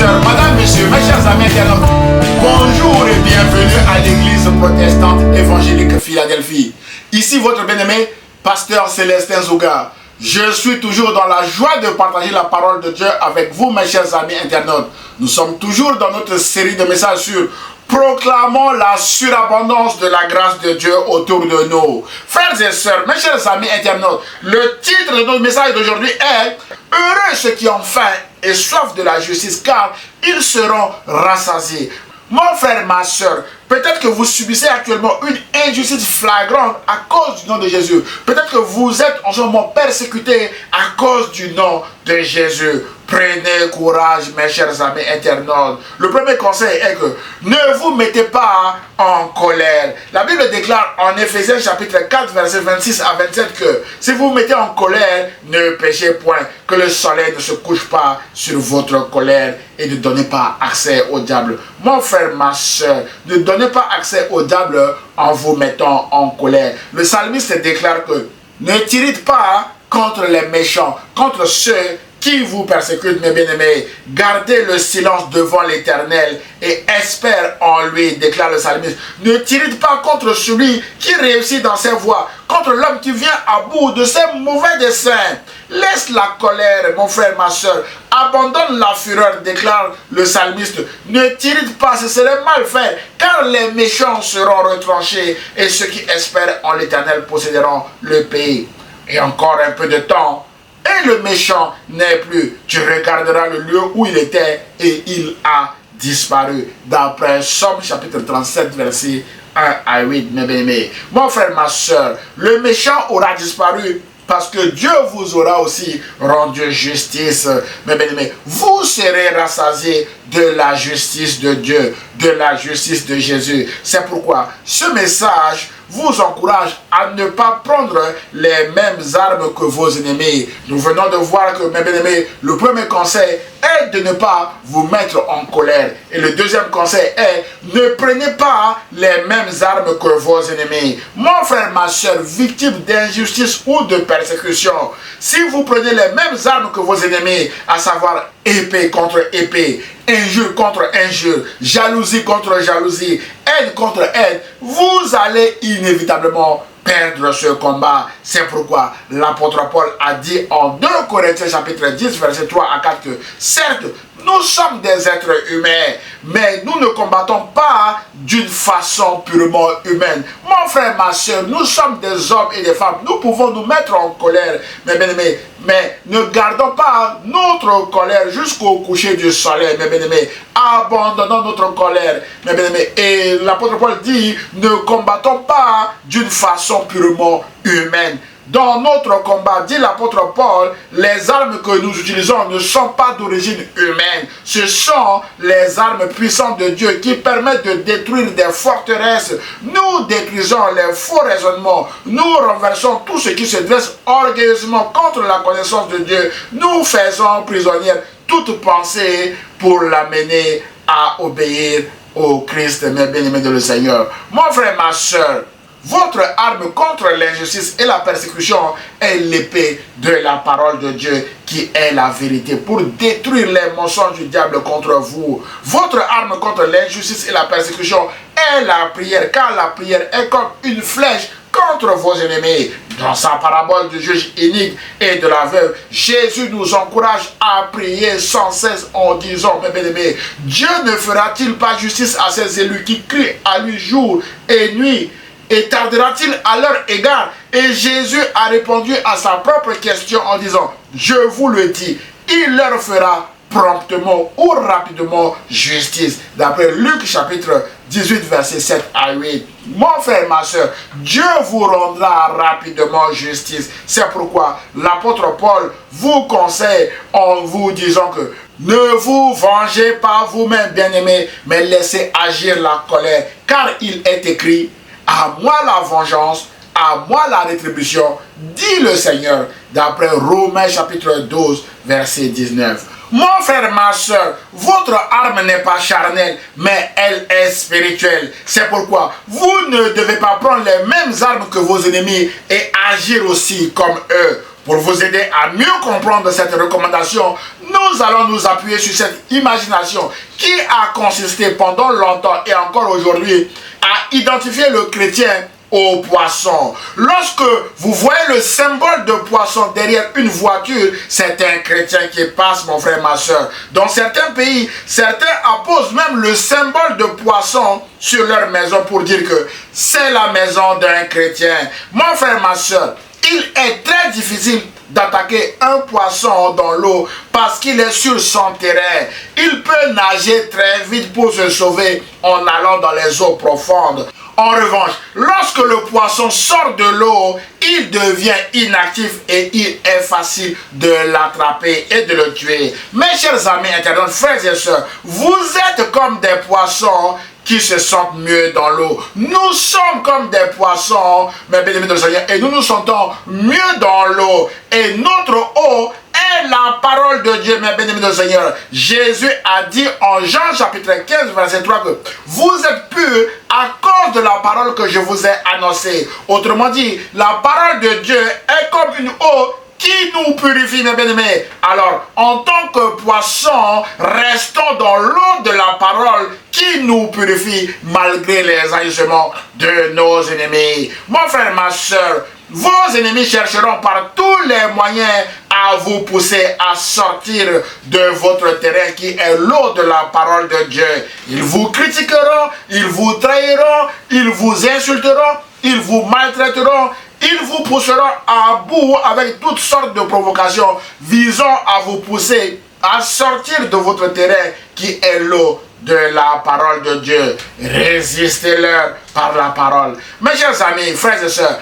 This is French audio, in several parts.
sœurs, madame, messieurs, mes chers amis internautes, bonjour et bienvenue à l'église protestante évangélique Philadelphie. Ici votre bien-aimé, pasteur Célestin Zouga. Je suis toujours dans la joie de partager la parole de Dieu avec vous, mes chers amis internautes. Nous sommes toujours dans notre série de messages sur proclamons la surabondance de la grâce de Dieu autour de nous. Frères et sœurs, mes chers amis internautes, le titre de notre message d'aujourd'hui est « Heureux ceux qui ont faim et soif de la justice, car ils seront rassasiés ». Mon frère, ma soeur, peut-être que vous subissez actuellement une injustice flagrante à cause du nom de Jésus. Peut-être que vous êtes en ce moment persécuté à cause du nom de Jésus. Prenez courage, mes chers amis internautes. Le premier conseil est que ne vous mettez pas en colère. La Bible déclare en Éphésiens chapitre 4, versets 26 à 27 que si vous vous mettez en colère, ne péchez point, que le soleil ne se couche pas sur votre colère et ne donnez pas accès au diable. Mon frère, ma soeur, ne donnez pas accès au diable en vous mettant en colère. Le psalmiste déclare que ne tirez pas contre les méchants, contre ceux qui vous persécute, mes bien-aimés. Gardez le silence devant l'Éternel et espère en lui, déclare le psalmiste. Ne tirez pas contre celui qui réussit dans ses voies, contre l'homme qui vient à bout de ses mauvais desseins. Laisse la colère, mon frère, ma soeur. Abandonne la fureur, déclare le psalmiste. Ne tirez pas, ce serait mal fait, car les méchants seront retranchés et ceux qui espèrent en l'Éternel posséderont le pays. Et encore un peu de temps, et le méchant n'est plus. Tu regarderas le lieu où il était et il a disparu. D'après Somme chapitre 37 verset 1 à 8, mes bien-aimés. Mon frère, ma soeur, le méchant aura disparu parce que Dieu vous aura aussi rendu justice, mes bien-aimés. Vous serez rassasiés de la justice de Dieu, de la justice de Jésus. C'est pourquoi ce message vous encourage à ne pas prendre les mêmes armes que vos ennemis. Nous venons de voir que, mes bien-aimés, le premier conseil est de ne pas vous mettre en colère. Et le deuxième conseil est, ne prenez pas les mêmes armes que vos ennemis. Mon frère, ma soeur, victime d'injustice ou de persécution, si vous prenez les mêmes armes que vos ennemis, à savoir épée contre épée, injure contre injure, jalousie contre jalousie, haine contre haine, vous allez inévitablement perdre ce combat. C'est pourquoi l'apôtre Paul a dit en 2 Corinthiens chapitre 10 verset 3 à 4 que certes nous sommes des êtres humains, mais nous ne combattons pas d'une façon purement humaine. Mon frère, ma soeur, nous sommes des hommes et des femmes. Nous pouvons nous mettre en colère, mes bien-aimés, mais ne gardons pas notre colère jusqu'au coucher du soleil, mes bien-aimés. Abandonnons notre colère, mes bien-aimés. Et l'apôtre Paul dit, ne combattons pas d'une façon purement humaine. Dans notre combat, dit l'apôtre Paul, les armes que nous utilisons ne sont pas d'origine humaine. Ce sont les armes puissantes de Dieu qui permettent de détruire des forteresses. Nous détruisons les faux raisonnements. Nous renversons tout ce qui se dresse orgueilleusement contre la connaissance de Dieu. Nous faisons prisonnière toute pensée pour l'amener à obéir au Christ, mes bien-aimés de le Seigneur. Mon frère, ma soeur, votre arme contre l'injustice et la persécution est l'épée de la parole de Dieu qui est la vérité pour détruire les mensonges du diable contre vous. Votre arme contre l'injustice et la persécution est la prière, car la prière est comme une flèche contre vos ennemis. Dans sa parabole du juge inique et de la veuve, Jésus nous encourage à prier sans cesse en disant, mes bien-aimés, Dieu ne fera-t-il pas justice à ses élus qui crient à lui jour et nuit? Et tardera-t-il à leur égard? Et Jésus a répondu à sa propre question en disant, je vous le dis, il leur fera promptement ou rapidement justice. D'après Luc chapitre 18 verset 7 à 8. Mon frère, ma soeur, Dieu vous rendra rapidement justice. C'est pourquoi l'apôtre Paul vous conseille en vous disant que ne vous vengez pas vous-même, bien-aimés, mais laissez agir la colère, car il est écrit, à moi la vengeance, à moi la rétribution, dit le Seigneur, d'après Romains chapitre 12, verset 19. Mon frère, ma soeur, votre arme n'est pas charnelle, mais elle est spirituelle. C'est pourquoi vous ne devez pas prendre les mêmes armes que vos ennemis et agir aussi comme eux. Pour vous aider à mieux comprendre cette recommandation, nous allons nous appuyer sur cette imagination qui a consisté pendant longtemps et encore aujourd'hui à identifier le chrétien au poisson. Lorsque vous voyez le symbole de poisson derrière une voiture, c'est un chrétien qui passe, mon frère, ma soeur. Dans certains pays, certains apposent même le symbole de poisson sur leur maison pour dire que c'est la maison d'un chrétien. Mon frère, ma soeur, il est très difficile d'attaquer un poisson dans l'eau parce qu'il est sur son terrain. Il peut nager très vite pour se sauver en allant dans les eaux profondes. En revanche, lorsque le poisson sort de l'eau, il devient inactif et il est facile de l'attraper et de le tuer. Mes chers amis internautes, frères et sœurs, vous êtes comme des poissons qui se sentent mieux dans l'eau. Nous sommes comme des poissons, mes bien-aimés de Seigneur, et nous nous sentons mieux dans l'eau. Et notre eau est la parole de Dieu, mes bien-aimés de Seigneur. Jésus a dit en Jean chapitre 15, verset 3 que vous êtes purs à cause de la parole que je vous ai annoncée. Autrement dit, la parole de Dieu est comme une eau qui nous purifie, mes bien-aimés. Alors, en tant que poissons, restons dans l'eau de la parole qui nous purifie malgré les agissements de nos ennemis. Mon frère, ma soeur, vos ennemis chercheront par tous les moyens à vous pousser à sortir de votre terrain qui est l'eau de la parole de Dieu. Ils vous critiqueront, ils vous trahiront, ils vous insulteront, ils vous maltraiteront. Ils vous pousseront à bout avec toutes sortes de provocations visant à vous pousser à sortir de votre terrain qui est l'eau de la parole de Dieu. Résistez-leur par la parole. Mes chers amis, frères et sœurs,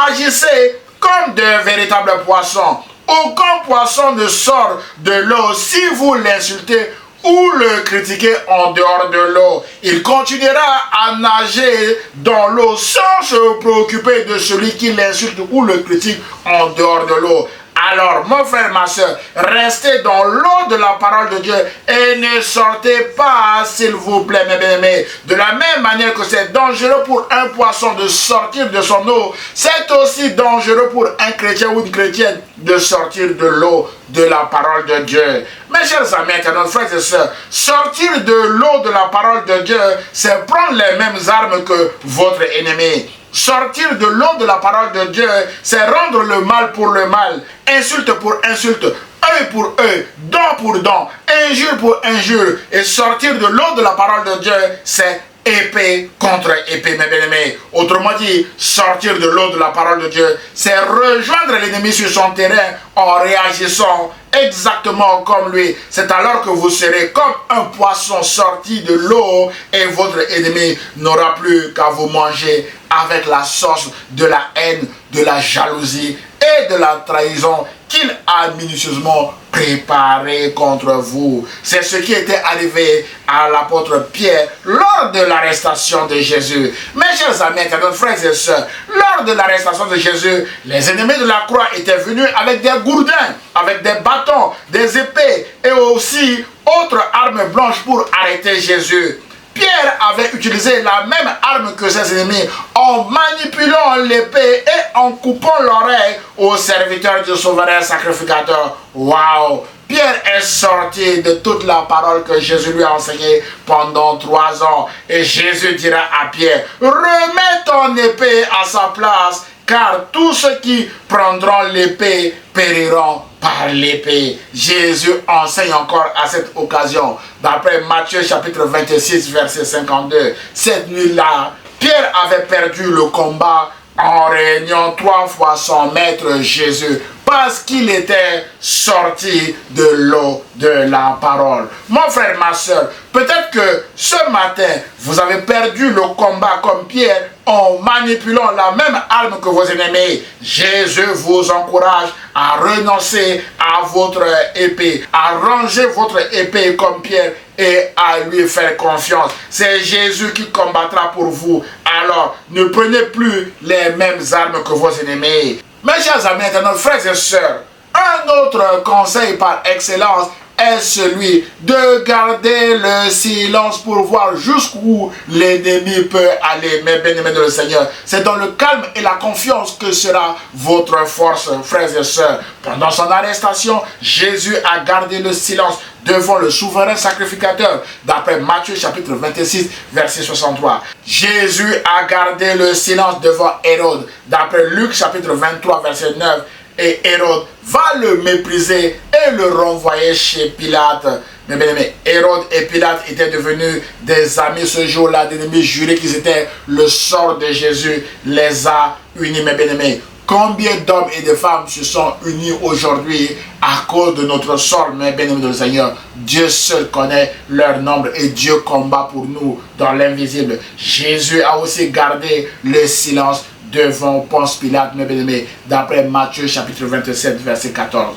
agissez comme de véritables poissons. Aucun poisson ne sort de l'eau si vous l'insultez ou le critiquer en dehors de l'eau. Il continuera à nager dans l'eau sans se préoccuper de celui qui l'insulte ou le critique en dehors de l'eau. Alors, mon frère, ma soeur, restez dans l'eau de la parole de Dieu et ne sortez pas, s'il vous plaît, mes bien-aimés. De la même manière que c'est dangereux pour un poisson de sortir de son eau, c'est aussi dangereux pour un chrétien ou une chrétienne de sortir de l'eau de la parole de Dieu. Mes chers amis, internautes, frères et sœurs, sortir de l'eau de la parole de Dieu, c'est prendre les mêmes armes que votre ennemi. Sortir de l'eau de la parole de Dieu, c'est rendre le mal pour le mal, insulte pour insulte, œil pour œil, dent pour dent, injure pour injure. Et sortir de l'eau de la parole de Dieu, c'est épée contre épée, mes bien-aimés. Autrement dit, sortir de l'eau de la parole de Dieu, c'est rejoindre l'ennemi sur son terrain en réagissant exactement comme lui. C'est alors que vous serez comme un poisson sorti de l'eau et votre ennemi n'aura plus qu'à vous manger avec la sauce de la haine, de la jalousie et de la trahison qu'il a minutieusement préparé contre vous. C'est ce qui était arrivé à l'apôtre Pierre lors de l'arrestation de Jésus. Mes chers amis, nos frères et sœurs, lors de l'arrestation de Jésus, les ennemis de la croix étaient venus avec des gourdins, avec des bâtons, des épées et aussi autres armes blanches pour arrêter Jésus. Pierre avait utilisé la même arme que ses ennemis en manipulant l'épée et en coupant l'oreille au serviteur du souverain sacrificateur. Waouh! Pierre est sorti de toute la parole que Jésus lui a enseignée pendant 3 ans. Et Jésus dira à Pierre, remets ton épée à sa place, car tous ceux qui prendront l'épée périront par l'épée. Jésus enseigne encore à cette occasion. D'après Matthieu chapitre 26, verset 52. Cette nuit-là, Pierre avait perdu le combat en réuniant 3 fois son maître Jésus, parce qu'il était sorti de l'eau de la parole. Mon frère, ma soeur, peut-être que ce matin, vous avez perdu le combat comme Pierre en manipulant la même arme que vos ennemis. Jésus vous encourage à renoncer à votre épée, à ranger votre épée comme Pierre et à lui faire confiance. C'est Jésus qui combattra pour vous. Alors, ne prenez plus les mêmes armes que vos ennemis. Mes chers amis, nos frères et sœurs, un autre conseil par excellence est celui de garder le silence pour voir jusqu'où l'ennemi peut aller. Mes bien-aimés dans le Seigneur, c'est dans le calme et la confiance que sera votre force, frères et sœurs. Pendant son arrestation, Jésus a gardé le silence devant le souverain sacrificateur, d'après Matthieu chapitre 26, verset 63. Jésus a gardé le silence devant Hérode, d'après Luc chapitre 23, verset 9. Et Hérode va le mépriser et le renvoyer chez Pilate. Mais bien aimé, Hérode et Pilate étaient devenus des amis ce jour-là, des ennemis jurés qu'ils étaient. Le sort de Jésus les a unis, mes bien-aimés. Combien d'hommes et de femmes se sont unis aujourd'hui à cause de notre sort, mes bien-aimés de le Seigneur. Dieu seul connaît leur nombre et Dieu combat pour nous dans l'invisible. Jésus a aussi gardé le silence devant Ponce Pilate, mes bien-aimés, d'après Matthieu chapitre 27, verset 14.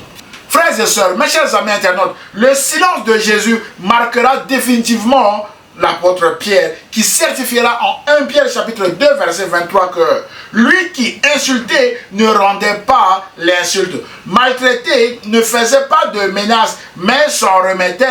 Frères et sœurs, mes chers amis internautes, le silence de Jésus marquera définitivement l'apôtre Pierre, qui certifiera en 1 Pierre chapitre 2 verset 23 que lui qui insultait ne rendait pas l'insulte, maltraité ne faisait pas de menaces, mais s'en remettait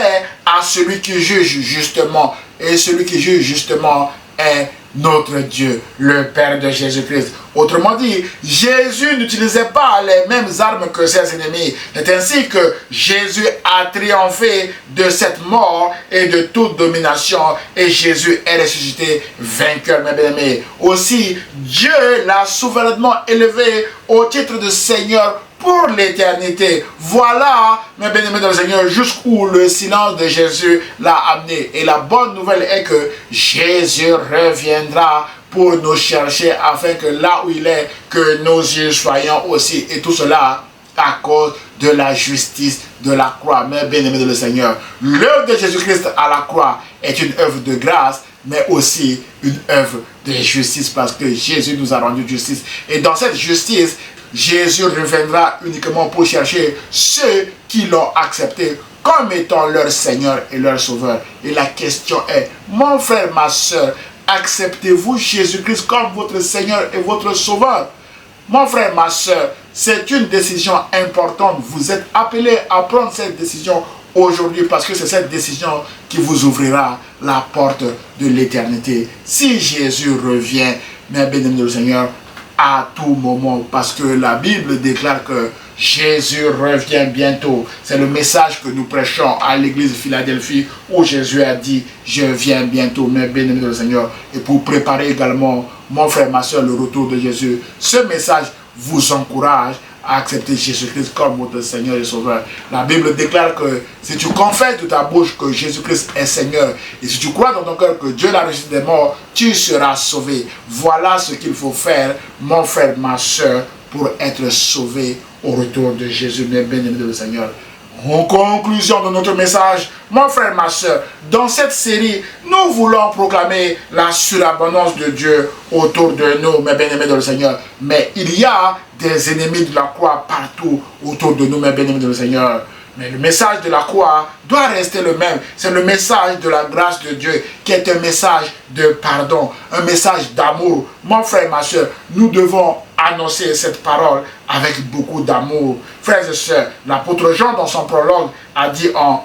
à celui qui juge justement. Et celui qui juge justement est notre Dieu, le Père de Jésus-Christ. Autrement dit, Jésus n'utilisait pas les mêmes armes que ses ennemis. C'est ainsi que Jésus a triomphé de cette mort et de toute domination. Et Jésus est ressuscité vainqueur, mes bien-aimés. Aussi, Dieu l'a souverainement élevé au titre de Seigneur pour l'éternité. Voilà, mes bien-aimés dans le Seigneur, jusqu'où le silence de Jésus l'a amené. Et la bonne nouvelle est que Jésus reviendra pour nous chercher, afin que là où il est, que nous y soyons aussi. Et tout cela à cause de la justice de la croix. Mes bien-aimés dans le Seigneur, l'œuvre de Jésus-Christ à la croix est une œuvre de grâce, mais aussi une œuvre de justice, parce que Jésus nous a rendu justice. Et dans cette justice, Jésus reviendra uniquement pour chercher ceux qui l'ont accepté comme étant leur Seigneur et leur Sauveur. Et la question est, mon frère, ma soeur, acceptez-vous Jésus-Christ comme votre Seigneur et votre Sauveur? Mon frère, ma soeur, c'est une décision importante. Vous êtes appelés à prendre cette décision aujourd'hui, parce que c'est cette décision qui vous ouvrira la porte de l'éternité. Si Jésus revient, mes bien-aimés du Seigneur, à tout moment, parce que la Bible déclare que Jésus revient bientôt. C'est le message que nous prêchons à l'église de Philadelphie, où Jésus a dit, je viens bientôt, mes bien-aimés du Seigneur. Et pour préparer également, mon frère, ma soeur, le retour de Jésus, ce message vous encourage à accepter Jésus-Christ comme votre Seigneur et Sauveur. La Bible déclare que si tu confesses de ta bouche que Jésus-Christ est Seigneur, et si tu crois dans ton cœur que Dieu l'a ressuscité des morts, tu seras sauvé. Voilà ce qu'il faut faire, mon frère, ma soeur, pour être sauvé au retour de Jésus, mes bien-aimés de le Seigneur. En conclusion de notre message, mon frère, ma soeur, dans cette série, nous voulons proclamer la surabondance de Dieu autour de nous, mes bien-aimés dans le Seigneur. Mais il y a des ennemis de la croix partout autour de nous, mes bien-aimés dans le Seigneur. Mais le message de la croix doit rester le même. C'est le message de la grâce de Dieu, qui est un message de pardon, un message d'amour. Mon frère, ma soeur, nous devons annoncer cette parole avec beaucoup d'amour. Frères et sœurs, l'apôtre Jean, dans son prologue, a dit en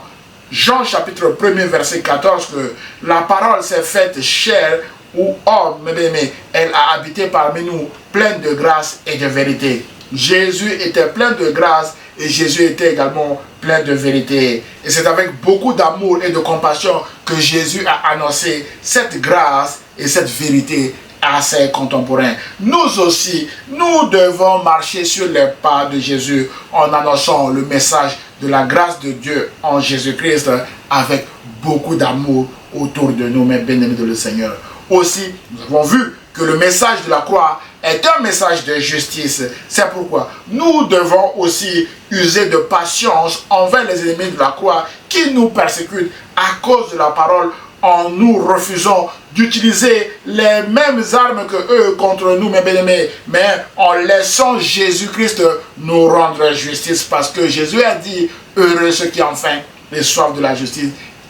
Jean chapitre 1er, verset 14, que la parole s'est faite chair ou homme, mais elle a habité parmi nous, pleine de grâce et de vérité. Jésus était plein de grâce et Jésus était également plein de vérité. Et c'est avec beaucoup d'amour et de compassion que Jésus a annoncé cette grâce et cette vérité à ses contemporains. Nous aussi, nous devons marcher sur les pas de Jésus en annonçant le message de la grâce de Dieu en Jésus-Christ avec beaucoup d'amour autour de nous, mes bien-aimés de le Seigneur. Aussi, nous avons vu que le message de la croix est un message de justice. C'est pourquoi nous devons aussi user de patience envers les ennemis de la croix qui nous persécutent à cause de la parole, en nous refusant d'utiliser les mêmes armes que eux contre nous, mes bien-aimés, mais en laissant Jésus-Christ nous rendre justice, parce que Jésus a dit, heureux ceux qui ont faim et soif de la justice,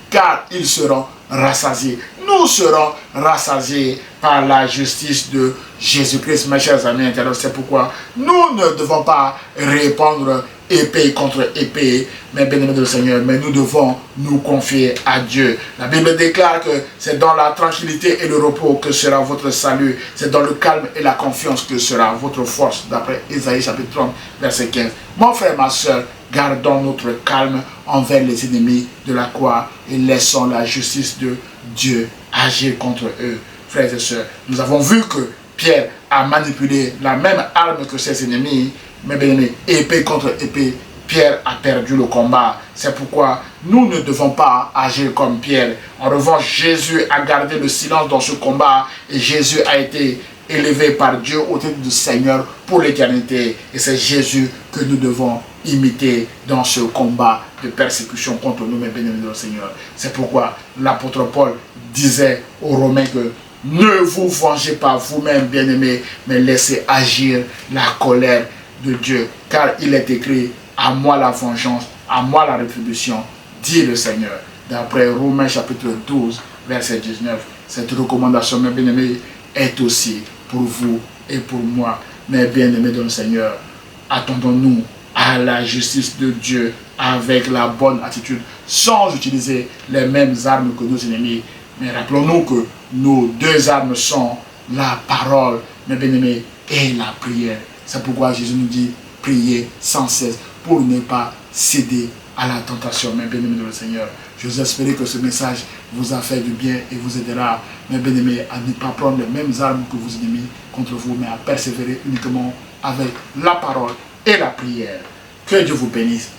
car ils seront rassasiés. Nous serons rassasiés par la justice de Jésus-Christ, mes chers amis internautes. C'est pourquoi nous ne devons pas répandre épée contre épée, mais bien-aimés de le Seigneur, mais nous devons nous confier à Dieu. La Bible déclare que c'est dans la tranquillité et le repos que sera votre salut, c'est dans le calme et la confiance que sera votre force, d'après Ésaïe chapitre 30, verset 15. Mon frère, ma soeur, gardons notre calme envers les ennemis de la croix et laissons la justice de Dieu agir contre eux. Frères et sœurs, nous avons vu que Pierre a manipulé la même arme que ses ennemis, mais bien aimé, épée contre épée, Pierre a perdu le combat. C'est pourquoi nous ne devons pas agir comme Pierre. En revanche, Jésus a gardé le silence dans ce combat et Jésus a été élevé par Dieu au titre de Seigneur pour l'éternité. Et c'est Jésus que nous devons imiter dans ce combat de persécution contre nous, mes bien-aimés de Seigneur. C'est pourquoi l'apôtre Paul disait aux Romains que ne vous vengez pas vous-même, bien-aimés, mais laissez agir la colère de Dieu. Car il est écrit, à moi la vengeance, à moi la rétribution, dit le Seigneur. D'après Romains chapitre 12, verset 19. Cette recommandation, mes bien-aimés, est aussi pour vous et pour moi. Mes bien-aimés dans le Seigneur, attendons-nous à la justice de Dieu avec la bonne attitude, sans utiliser les mêmes armes que nos ennemis. Mais rappelons-nous que nos deux armes sont la parole, mes bien-aimés, et la prière. C'est pourquoi Jésus nous dit, priez sans cesse pour ne pas céder à la tentation, mes bien-aimés dans le Seigneur. J'ose espérer que ce message vous a fait du bien et vous aidera, mes bien-aimés, à ne pas prendre les mêmes armes que vos ennemis contre vous, mais à persévérer uniquement avec la parole et la prière. Que Dieu vous bénisse.